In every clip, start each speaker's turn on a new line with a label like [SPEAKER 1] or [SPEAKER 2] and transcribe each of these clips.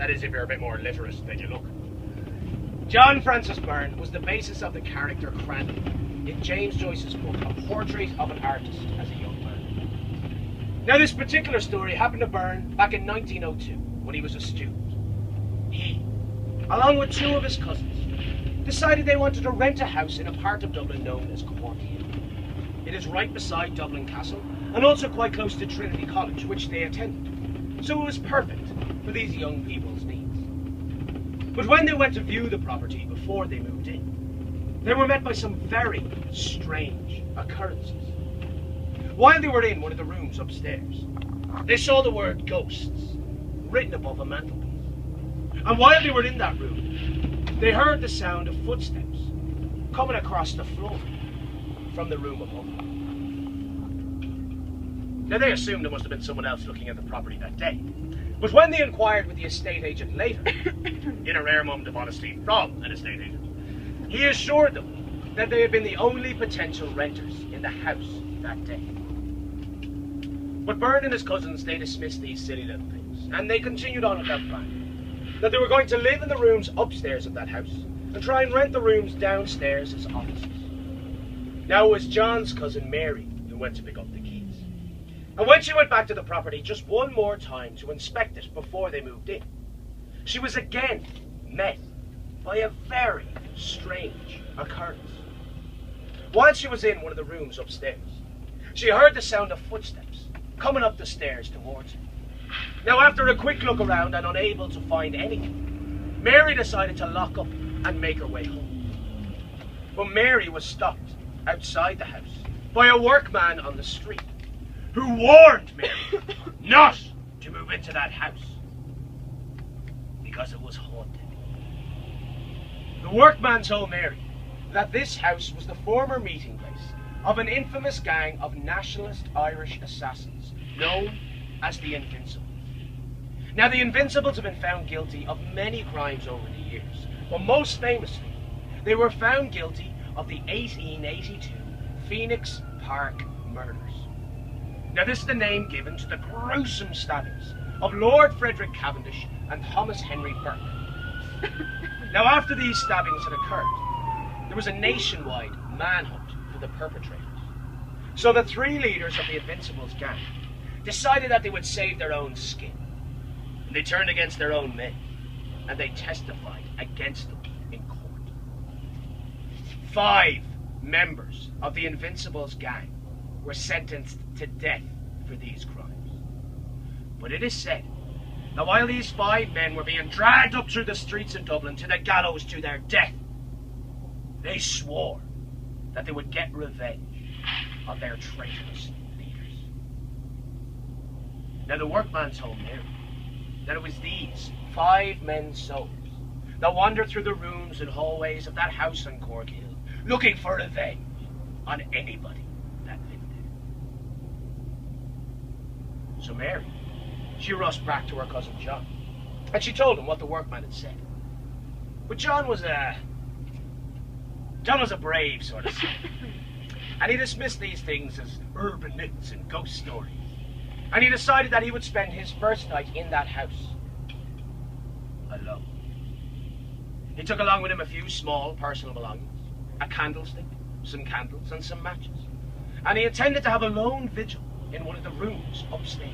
[SPEAKER 1] That is, if you're a bit more literate than you look. John Francis Byrne was the basis of the character Cranley in James Joyce's book, A Portrait of an Artist as a Young Man. Now, this particular story happened to Byrne back in 1902 when he was a student. He, along with two of his cousins, decided they wanted to rent a house in a part of Dublin known as Cork Hill. It is right beside Dublin Castle and also quite close to Trinity College, which they attended. So it was perfect for these young people's needs. But when they went to view the property before they moved in, they were met by some very strange occurrences. While they were in one of the rooms upstairs, they saw the word ghosts written above a mantelpiece. And while they were in that room, they heard the sound of footsteps coming across the floor from the room above them. Now, they assumed there must have been someone else looking at the property that day. But when they inquired with the estate agent later, in a rare moment of honesty from an estate agent, he assured them that they had been the only potential renters in the house that day. But Byrne and his cousins, they dismissed these silly little things, and they continued on with their plan, that they were going to live in the rooms upstairs of that house and try and rent the rooms downstairs as offices. Now, it was John's cousin Mary who went to pick up the keys. And when she went back to the property just one more time to inspect it before they moved in, she was again met by a very strange occurrence. While she was in one of the rooms upstairs, she heard the sound of footsteps coming up the stairs towards her. Now, after a quick look around and unable to find anything, Mary decided to lock up and make her way home. But Mary was stopped outside the house by a workman on the street, who warned Mary not to move into that house because it was haunted. The workman told Mary that this house was the former meeting place of an infamous gang of nationalist Irish assassins known as the Invincibles. Now, the Invincibles have been found guilty of many crimes over the years, but most famously, they were found guilty of the 1882 Phoenix Park murders. Now, this is the name given to the gruesome stabbings of Lord Frederick Cavendish and Thomas Henry Burke. Now, after these stabbings had occurred, there was a nationwide manhunt for the perpetrators. So the three leaders of the Invincibles gang decided that they would save their own skin. And they turned against their own men, and they testified against them in court. 5 members of the Invincibles gang were sentenced to death for these crimes. But it is said that while these 5 men were being dragged up through the streets of Dublin to the gallows to their death, they swore that they would get revenge on their traitorous leaders. Now, the workman told Mary that it was these 5 men's souls that wandered through the rooms and hallways of that house on Cork Hill, looking for revenge on anybody that lived there. So Mary, she rushed back to her cousin John, and she told him what the workman had said. But John was a brave sort of son, and he dismissed these things as urban myths and ghost stories. And he decided that he would spend his first night in that house alone. He took along with him a few small personal belongings, a candlestick, some candles, and some matches. And he intended to have a lone vigil in one of the rooms upstairs.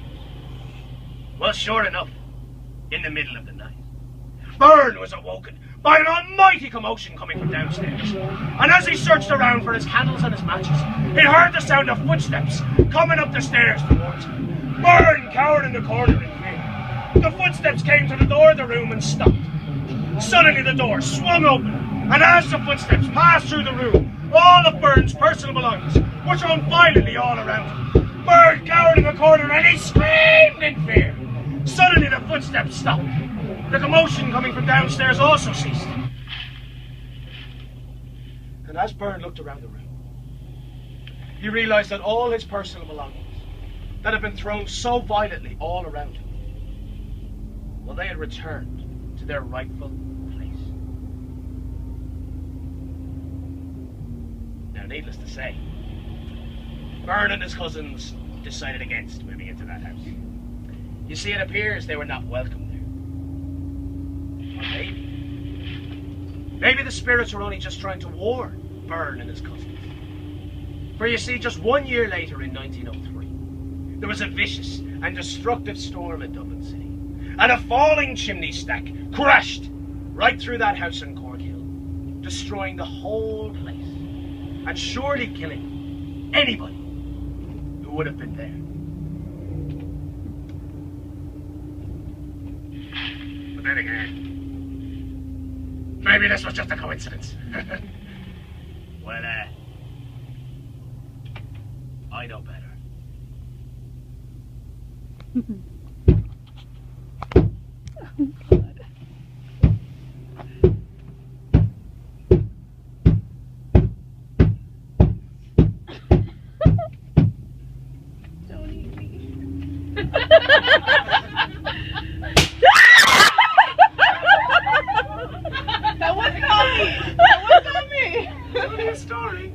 [SPEAKER 1] Well, sure enough, in the middle of the night, Byrne was awoken by an almighty commotion coming from downstairs. And as he searched around for his candles and his matches, he heard the sound of footsteps coming up the stairs towards him. Byrne cowered in the corner in fear. The footsteps came to the door of the room and stopped. Suddenly the door swung open, and as the footsteps passed through the room, all of Byrne's personal belongings were thrown violently all around him. Byrne cowered in the corner and he screamed in fear. Suddenly the footsteps stopped. The commotion coming from downstairs also ceased. And as Byrne looked around the room, he realised that all his personal belongings that had been thrown so violently all around him, well, they had returned to their rightful place. Now, needless to say, Byrne and his cousins decided against moving into that house. You see, it appears they were not welcome there. Or maybe the spirits were only just trying to warn Byrne and his cousins. For you see, just 1 year later in 1903, there was a vicious and destructive storm in Dublin City, and a falling chimney stack crashed right through that house in Cork Hill, destroying the whole place, and surely killing anybody who would have been there. But then again, maybe this was just a coincidence. Well, I know better.
[SPEAKER 2] Oh, God. Don't eat me. That wasn't on me. That wasn't on me.
[SPEAKER 1] It's only a story.